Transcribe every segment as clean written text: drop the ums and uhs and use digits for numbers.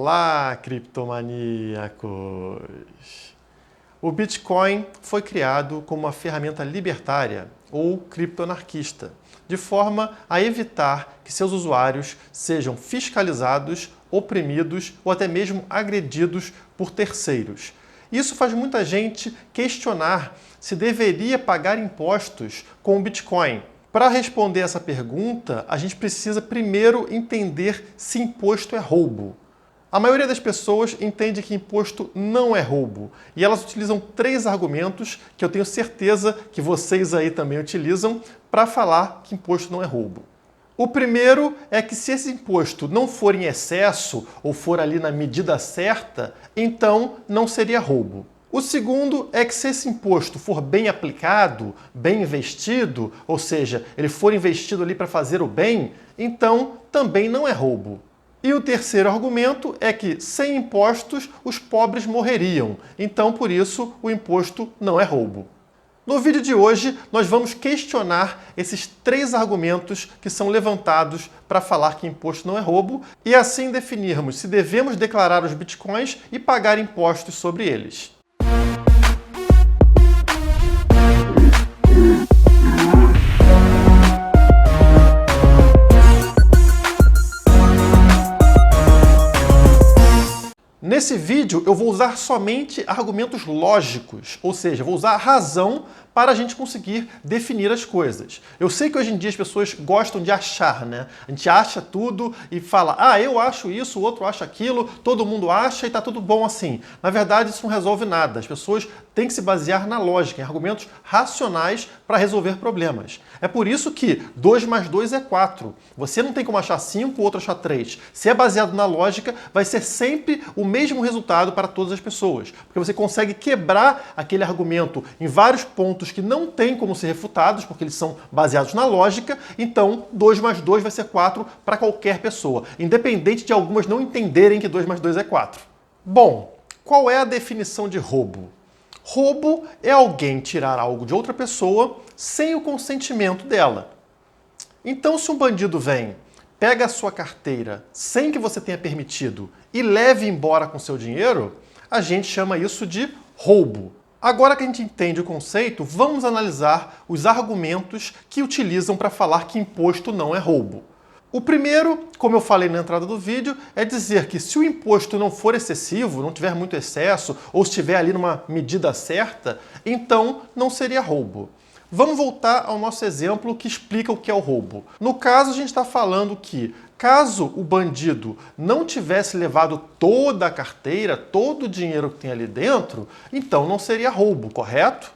Olá, criptomaníacos! O Bitcoin foi criado como uma ferramenta libertária ou criptoanarquista, de forma a evitar que seus usuários sejam fiscalizados, oprimidos ou até mesmo agredidos por terceiros. Isso faz muita gente questionar se deveria pagar impostos com o Bitcoin. Para responder essa pergunta, a gente precisa primeiro entender se imposto é roubo. A maioria das pessoas entende que imposto não é roubo, e elas utilizam 3 argumentos que eu tenho certeza que vocês aí também utilizam para falar que imposto não é roubo. O primeiro é que se esse imposto não for em excesso ou for ali na medida certa, então não seria roubo. O segundo é que se esse imposto for bem aplicado, bem investido, ou seja, ele for investido ali para fazer o bem, então também não é roubo. E o terceiro argumento é que sem impostos os pobres morreriam, então por isso o imposto não é roubo. No vídeo de hoje nós vamos questionar esses 3 argumentos que são levantados para falar que imposto não é roubo e assim definirmos se devemos declarar os bitcoins e pagar impostos sobre eles. Nesse vídeo eu vou usar somente argumentos lógicos, ou seja, vou usar a razão para a gente conseguir definir as coisas. Eu sei que hoje em dia as pessoas gostam de achar, né? A gente acha tudo e fala, eu acho isso, o outro acha aquilo, todo mundo acha e tá tudo bom assim. Na verdade, isso não resolve nada. As pessoas têm que se basear na lógica, em argumentos racionais para resolver problemas. É por isso que 2 mais 2 é 4. Você não tem como achar 5, o outro achar 3. Se é baseado na lógica, vai ser sempre o mesmo resultado para todas as pessoas. Porque você consegue quebrar aquele argumento em vários pontos que não tem como ser refutados, porque eles são baseados na lógica, então 2 mais 2 vai ser 4 para qualquer pessoa, independente de algumas não entenderem que 2 mais 2 é 4. Bom, qual é a definição de roubo? Roubo é alguém tirar algo de outra pessoa sem o consentimento dela. Então, se um bandido vem, pega a sua carteira sem que você tenha permitido e leve embora com seu dinheiro, a gente chama isso de roubo. Agora que a gente entende o conceito, vamos analisar os argumentos que utilizam para falar que imposto não é roubo. O primeiro, como eu falei na entrada do vídeo, é dizer que se o imposto não for excessivo, não tiver muito excesso, ou estiver ali numa medida certa, então não seria roubo. Vamos voltar ao nosso exemplo que explica o que é o roubo. No caso, a gente está falando que, caso o bandido não tivesse levado toda a carteira, todo o dinheiro que tem ali dentro, então não seria roubo, correto?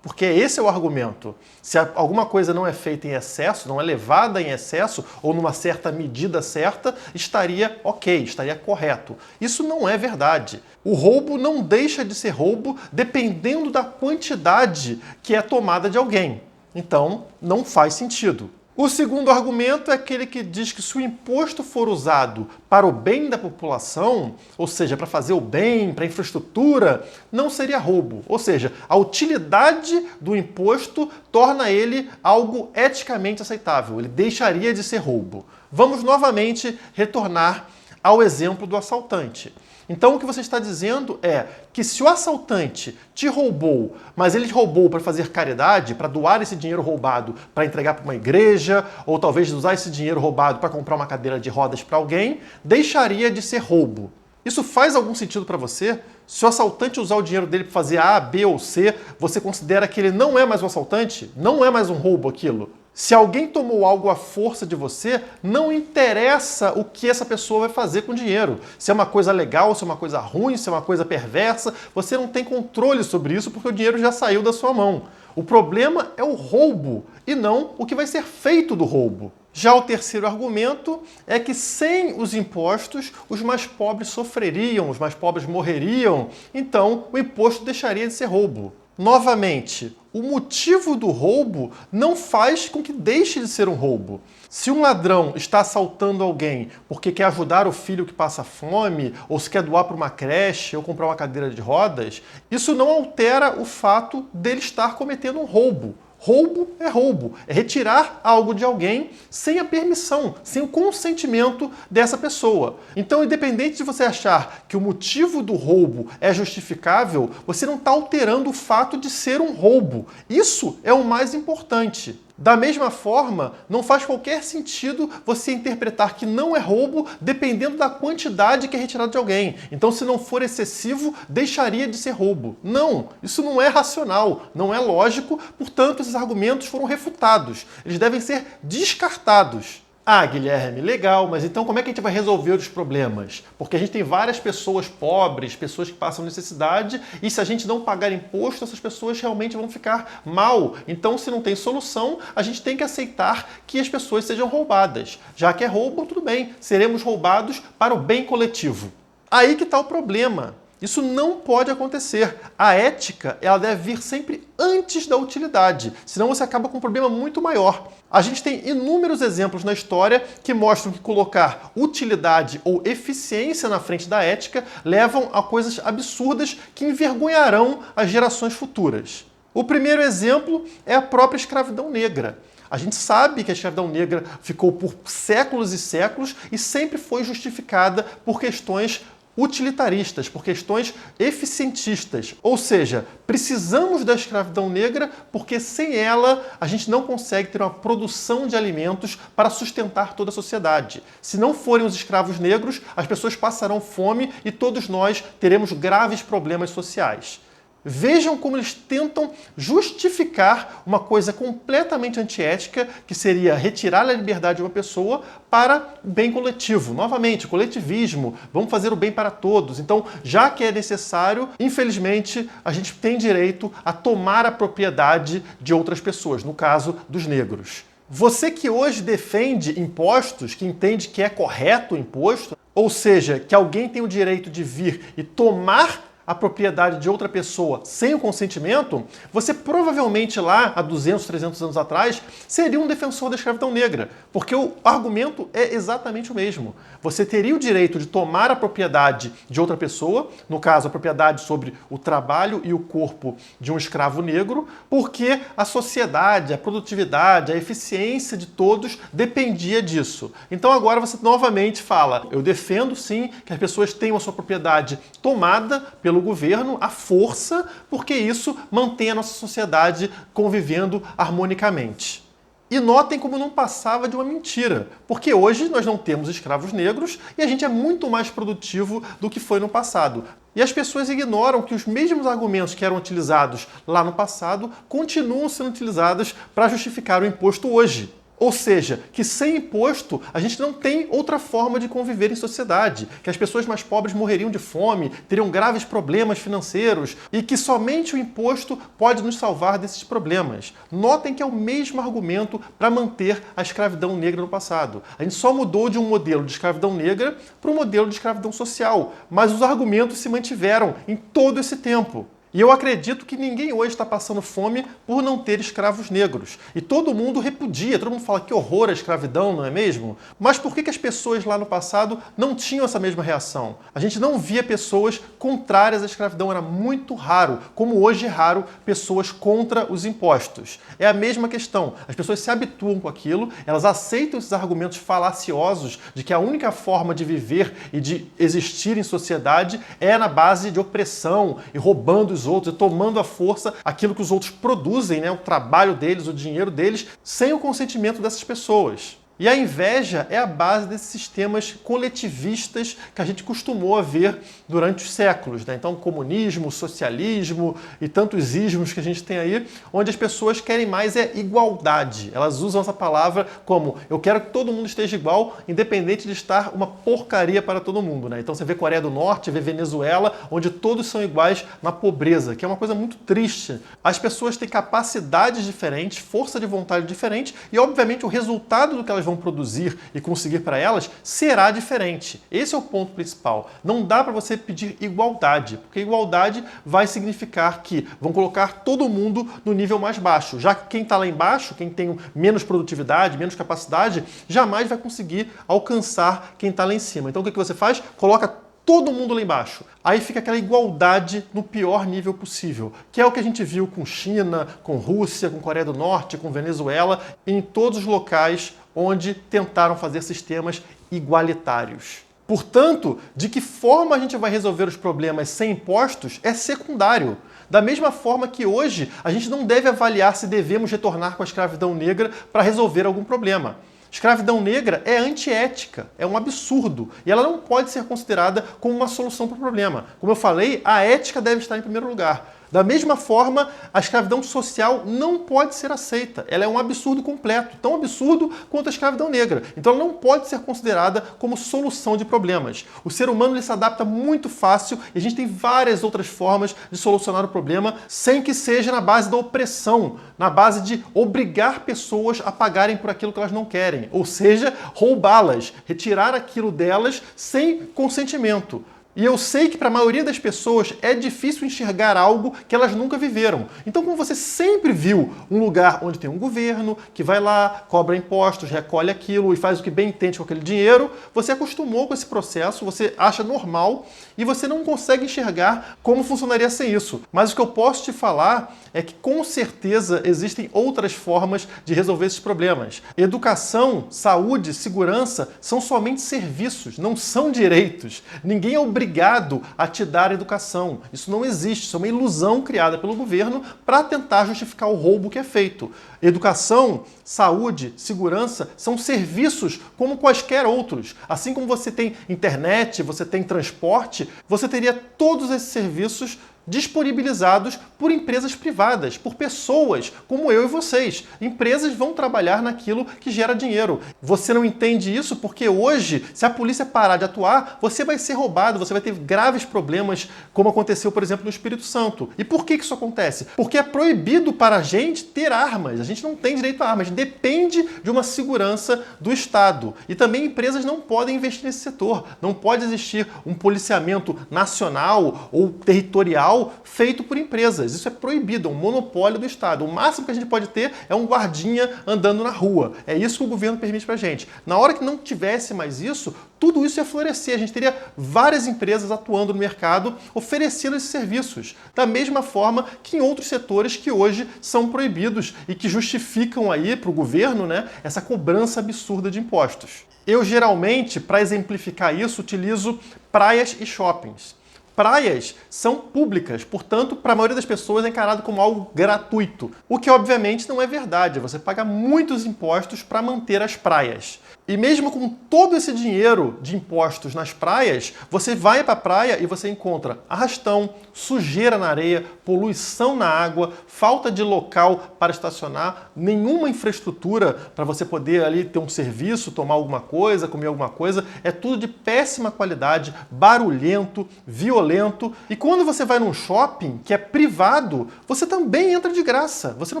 Porque esse é o argumento. Se alguma coisa não é feita em excesso, não é levada em excesso, ou numa certa medida certa, estaria ok, estaria correto. Isso não é verdade. O roubo não deixa de ser roubo dependendo da quantidade que é tomada de alguém. Então, não faz sentido. O segundo argumento é aquele que diz que se o imposto for usado para o bem da população, ou seja, para fazer o bem, para a infraestrutura, não seria roubo. Ou seja, a utilidade do imposto torna ele algo eticamente aceitável. Ele deixaria de ser roubo. Vamos novamente retornar ao exemplo do assaltante. Então o que você está dizendo é que se o assaltante te roubou, mas ele te roubou para fazer caridade, para doar esse dinheiro roubado para entregar para uma igreja, ou talvez usar esse dinheiro roubado para comprar uma cadeira de rodas para alguém, deixaria de ser roubo. Isso faz algum sentido para você? Se o assaltante usar o dinheiro dele para fazer A, B ou C, você considera que ele não é mais um assaltante? Não é mais um roubo aquilo? Se alguém tomou algo à força de você, não interessa o que essa pessoa vai fazer com o dinheiro. Se é uma coisa legal, se é uma coisa ruim, se é uma coisa perversa, você não tem controle sobre isso porque o dinheiro já saiu da sua mão. O problema é o roubo e não o que vai ser feito do roubo. Já o terceiro argumento é que sem os impostos, os mais pobres sofreriam, os mais pobres morreriam, então o imposto deixaria de ser roubo. Novamente, o motivo do roubo não faz com que deixe de ser um roubo. Se um ladrão está assaltando alguém porque quer ajudar o filho que passa fome, ou se quer doar para uma creche, ou comprar uma cadeira de rodas, isso não altera o fato dele estar cometendo um roubo. Roubo é roubo, é retirar algo de alguém sem a permissão, sem o consentimento dessa pessoa. Então, independente de você achar que o motivo do roubo é justificável, você não está alterando o fato de ser um roubo. Isso é o mais importante. Da mesma forma, não faz qualquer sentido você interpretar que não é roubo dependendo da quantidade que é retirada de alguém. Então, se não for excessivo, deixaria de ser roubo. Não, isso não é racional, não é lógico, portanto, esses argumentos foram refutados. Eles devem ser descartados. Ah, Guilherme, legal, mas então como é que a gente vai resolver os problemas? Porque a gente tem várias pessoas pobres, pessoas que passam necessidade, e se a gente não pagar imposto, essas pessoas realmente vão ficar mal. Então, se não tem solução, a gente tem que aceitar que as pessoas sejam roubadas. Já que é roubo, tudo bem, seremos roubados para o bem coletivo. Aí que está o problema. Isso não pode acontecer. A ética, ela deve vir sempre antes da utilidade, senão você acaba com um problema muito maior. A gente tem inúmeros exemplos na história que mostram que colocar utilidade ou eficiência na frente da ética levam a coisas absurdas que envergonharão as gerações futuras. O primeiro exemplo é a própria escravidão negra. A gente sabe que a escravidão negra ficou por séculos e séculos e sempre foi justificada por questões utilitaristas, por questões eficientistas. Ou seja, precisamos da escravidão negra porque sem ela a gente não consegue ter uma produção de alimentos para sustentar toda a sociedade. Se não forem os escravos negros, as pessoas passarão fome e todos nós teremos graves problemas sociais. Vejam como eles tentam justificar uma coisa completamente antiética, que seria retirar a liberdade de uma pessoa para o bem coletivo. Novamente, coletivismo, vamos fazer o bem para todos. Então, já que é necessário, infelizmente, a gente tem direito a tomar a propriedade de outras pessoas, no caso dos negros. Você que hoje defende impostos, que entende que é correto o imposto, ou seja, que alguém tem o direito de vir e tomar a propriedade de outra pessoa sem o consentimento, você provavelmente lá, há 200, 300 anos atrás, seria um defensor da escravidão negra, porque o argumento é exatamente o mesmo. Você teria o direito de tomar a propriedade de outra pessoa, no caso, a propriedade sobre o trabalho e o corpo de um escravo negro, porque a sociedade, a produtividade, a eficiência de todos dependia disso. Então agora você novamente fala, eu defendo sim que as pessoas tenham a sua propriedade tomada pelo governo, à força, porque isso mantém a nossa sociedade convivendo harmonicamente. E notem como não passava de uma mentira, porque hoje nós não temos escravos negros e a gente é muito mais produtivo do que foi no passado. E as pessoas ignoram que os mesmos argumentos que eram utilizados lá no passado continuam sendo utilizados para justificar o imposto hoje. Ou seja, que sem imposto a gente não tem outra forma de conviver em sociedade, que as pessoas mais pobres morreriam de fome, teriam graves problemas financeiros e que somente o imposto pode nos salvar desses problemas. Notem que é o mesmo argumento para manter a escravidão negra no passado. A gente só mudou de um modelo de escravidão negra para um modelo de escravidão social, mas os argumentos se mantiveram em todo esse tempo. E eu acredito que ninguém hoje está passando fome por não ter escravos negros. E todo mundo repudia, todo mundo fala que horror a escravidão, não é mesmo? Mas por que as pessoas lá no passado não tinham essa mesma reação? A gente não via pessoas contrárias à escravidão, era muito raro, como hoje é raro pessoas contra os impostos. É a mesma questão, as pessoas se habituam com aquilo, elas aceitam esses argumentos falaciosos de que a única forma de viver e de existir em sociedade é na base de opressão e roubando os outros e tomando à força aquilo que os outros produzem, né? O trabalho deles, o dinheiro deles, sem o consentimento dessas pessoas. E a inveja é a base desses sistemas coletivistas que a gente costumou a ver durante os séculos, né? Então, comunismo, socialismo e tantos ismos que a gente tem aí, onde as pessoas querem mais é igualdade. Elas usam essa palavra como eu quero que todo mundo esteja igual, independente de estar uma porcaria para todo mundo, né? Então você vê Coreia do Norte, vê Venezuela, onde todos são iguais na pobreza, que é uma coisa muito triste. As pessoas têm capacidades diferentes, força de vontade diferente e, obviamente, o resultado do que elas vão produzir e conseguir para elas será diferente. Esse é o ponto principal. Não dá para você pedir igualdade, porque igualdade vai significar que vão colocar todo mundo no nível mais baixo, já que quem está lá embaixo, quem tem menos produtividade, menos capacidade, jamais vai conseguir alcançar quem está lá em cima. Então o que você faz? Coloca todo mundo lá embaixo. Aí fica aquela igualdade no pior nível possível, que é o que a gente viu com China, com Rússia, com Coreia do Norte, com Venezuela, em todos os locais onde tentaram fazer sistemas igualitários. Portanto, de que forma a gente vai resolver os problemas sem impostos é secundário. Da mesma forma que hoje a gente não deve avaliar se devemos retornar com a escravidão negra para resolver algum problema. Escravidão negra é antiética, é um absurdo e ela não pode ser considerada como uma solução para o problema. Como eu falei, a ética deve estar em primeiro lugar. Da mesma forma, a escravidão social não pode ser aceita. Ela é um absurdo completo, tão absurdo quanto a escravidão negra. Então ela não pode ser considerada como solução de problemas. O ser humano ele se adapta muito fácil e a gente tem várias outras formas de solucionar o problema sem que seja na base da opressão, na base de obrigar pessoas a pagarem por aquilo que elas não querem, ou seja, roubá-las, retirar aquilo delas sem consentimento. E eu sei que para a maioria das pessoas é difícil enxergar algo que elas nunca viveram. Então, como você sempre viu um lugar onde tem um governo que vai lá, cobra impostos, recolhe aquilo e faz o que bem entende com aquele dinheiro, você acostumou com esse processo, você acha normal e você não consegue enxergar como funcionaria sem isso. Mas o que eu posso te falar é que com certeza existem outras formas de resolver esses problemas. Educação, saúde, segurança são somente serviços, não são direitos. Ninguém é obrigado a te dar educação. Isso não existe, isso é uma ilusão criada pelo governo para tentar justificar o roubo que é feito. Educação, saúde, segurança são serviços como quaisquer outros. Assim como você tem internet, você tem transporte, você teria todos esses serviços disponibilizados por empresas privadas, por pessoas como eu e vocês. Empresas vão trabalhar naquilo que gera dinheiro. Você não entende isso porque hoje, se a polícia parar de atuar, você vai ser roubado, você vai ter graves problemas, como aconteceu, por exemplo, no Espírito Santo. E por que isso acontece? Porque é proibido para a gente ter armas. A gente não tem direito a armas. Depende de uma segurança do Estado. E também empresas não podem investir nesse setor. Não pode existir um policiamento nacional ou territorial feito por empresas. Isso é proibido, é um monopólio do Estado. O máximo que a gente pode ter é um guardinha andando na rua. É isso que o governo permite pra gente. Na hora que não tivesse mais isso, tudo isso ia florescer. A gente teria várias empresas atuando no mercado, oferecendo esses serviços. Da mesma forma que em outros setores que hoje são proibidos e que justificam aí para o governo, né, essa cobrança absurda de impostos. Eu geralmente, para exemplificar isso, utilizo praias e shoppings. Praias são públicas, portanto, para a maioria das pessoas é encarado como algo gratuito, o que obviamente não é verdade. Você paga muitos impostos para manter as praias. E mesmo com todo esse dinheiro de impostos nas praias, você vai para a praia e você encontra arrastão, sujeira na areia, poluição na água, falta de local para estacionar, nenhuma infraestrutura para você poder ali ter um serviço, tomar alguma coisa, comer alguma coisa. É tudo de péssima qualidade, barulhento, violento. E quando você vai num shopping que é privado, você também entra de graça. Você não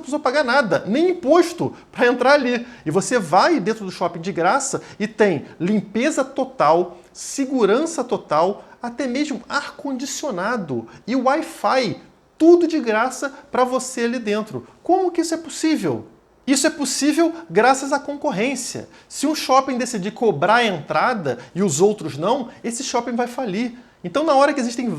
precisou pagar nada, nem imposto para entrar ali. E você vai dentro do shopping de graça e tem limpeza total, segurança total, até mesmo ar-condicionado e Wi-Fi, tudo de graça para você ali dentro. Como que isso é possível? Isso é possível graças à concorrência. Se um shopping decidir cobrar a entrada e os outros não, esse shopping vai falir. Então, na hora que existem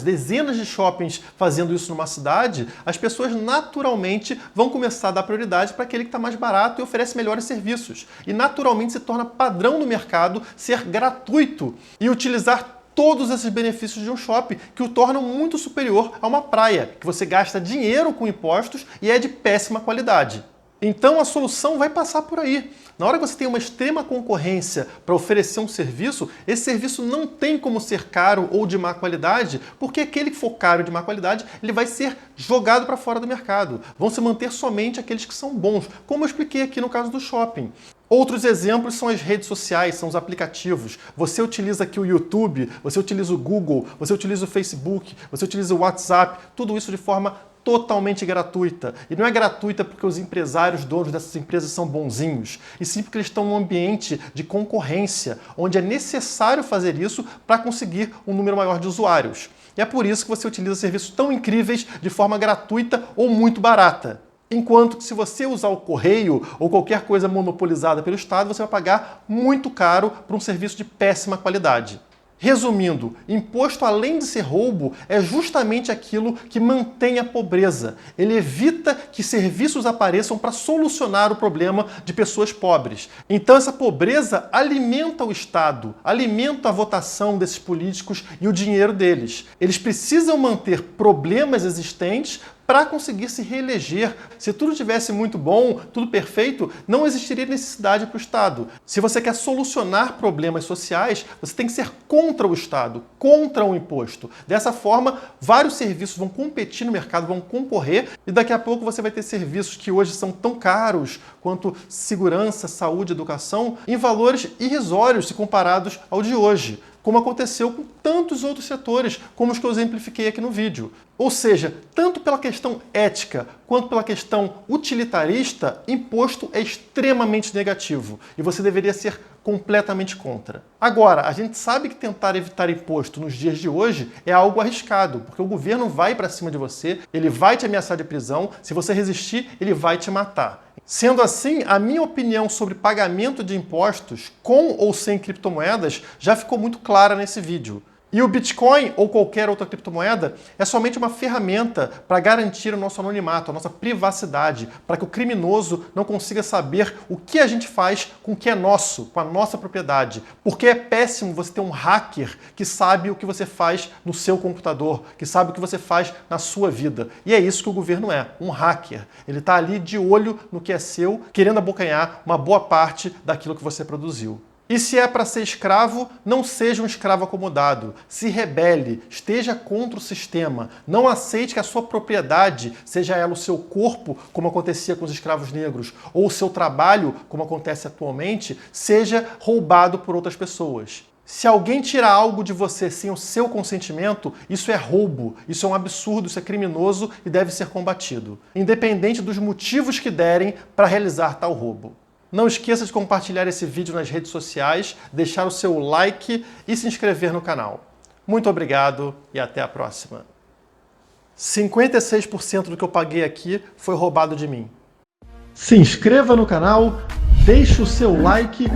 dezenas de shoppings fazendo isso numa cidade, as pessoas naturalmente vão começar a dar prioridade para aquele que está mais barato e oferece melhores serviços. E naturalmente se torna padrão no mercado ser gratuito e utilizar todos esses benefícios de um shopping, que o tornam muito superior a uma praia, que você gasta dinheiro com impostos e é de péssima qualidade. Então a solução vai passar por aí. Na hora que você tem uma extrema concorrência para oferecer um serviço, esse serviço não tem como ser caro ou de má qualidade, porque aquele que for caro e de má qualidade, ele vai ser jogado para fora do mercado. Vão se manter somente aqueles que são bons, como eu expliquei aqui no caso do shopping. Outros exemplos são as redes sociais, são os aplicativos. Você utiliza aqui o YouTube, você utiliza o Google, você utiliza o Facebook, você utiliza o WhatsApp, tudo isso de forma totalmente gratuita. E não é gratuita porque os empresários, donos dessas empresas são bonzinhos, e sim porque eles estão num ambiente de concorrência, onde é necessário fazer isso para conseguir um número maior de usuários. E é por isso que você utiliza serviços tão incríveis de forma gratuita ou muito barata. Enquanto que se você usar o correio ou qualquer coisa monopolizada pelo Estado, você vai pagar muito caro por um serviço de péssima qualidade. Resumindo, imposto, além de ser roubo, é justamente aquilo que mantém a pobreza. Ele evita que serviços apareçam para solucionar o problema de pessoas pobres. Então essa pobreza alimenta o Estado, alimenta a votação desses políticos e o dinheiro deles. Eles precisam manter problemas existentes para conseguir se reeleger. Se tudo tivesse muito bom, tudo perfeito, não existiria necessidade para o Estado. Se você quer solucionar problemas sociais, você tem que ser contra o Estado, contra o imposto. Dessa forma, vários serviços vão competir no mercado, vão concorrer, e daqui a pouco você vai ter serviços que hoje são tão caros quanto segurança, saúde, educação, em valores irrisórios se comparados ao de hoje, como aconteceu com tantos outros setores, como os que eu exemplifiquei aqui no vídeo. Ou seja, tanto pela questão ética quanto pela questão utilitarista, imposto é extremamente negativo e você deveria ser completamente contra. Agora, a gente sabe que tentar evitar imposto nos dias de hoje é algo arriscado, porque o governo vai para cima de você, ele vai te ameaçar de prisão, se você resistir, ele vai te matar. Sendo assim, a minha opinião sobre pagamento de impostos com ou sem criptomoedas já ficou muito clara nesse vídeo. E o Bitcoin ou qualquer outra criptomoeda é somente uma ferramenta para garantir o nosso anonimato, a nossa privacidade, para que o criminoso não consiga saber o que a gente faz com o que é nosso, com a nossa propriedade. Porque é péssimo você ter um hacker que sabe o que você faz no seu computador, que sabe o que você faz na sua vida. E é isso que o governo é, um hacker. Ele está ali de olho no que é seu, querendo abocanhar uma boa parte daquilo que você produziu. E se é para ser escravo, não seja um escravo acomodado. Se rebele, esteja contra o sistema. Não aceite que a sua propriedade, seja ela o seu corpo, como acontecia com os escravos negros, ou o seu trabalho, como acontece atualmente, seja roubado por outras pessoas. Se alguém tira algo de você sem o seu consentimento, isso é roubo, isso é um absurdo, isso é criminoso e deve ser combatido, independente dos motivos que derem para realizar tal roubo. Não esqueça de compartilhar esse vídeo nas redes sociais, deixar o seu like e se inscrever no canal. Muito obrigado e até a próxima. 56% do que eu paguei aqui foi roubado de mim. Se inscreva no canal, deixe o seu like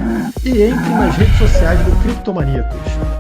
e entre nas redes sociais do Criptomaníacos.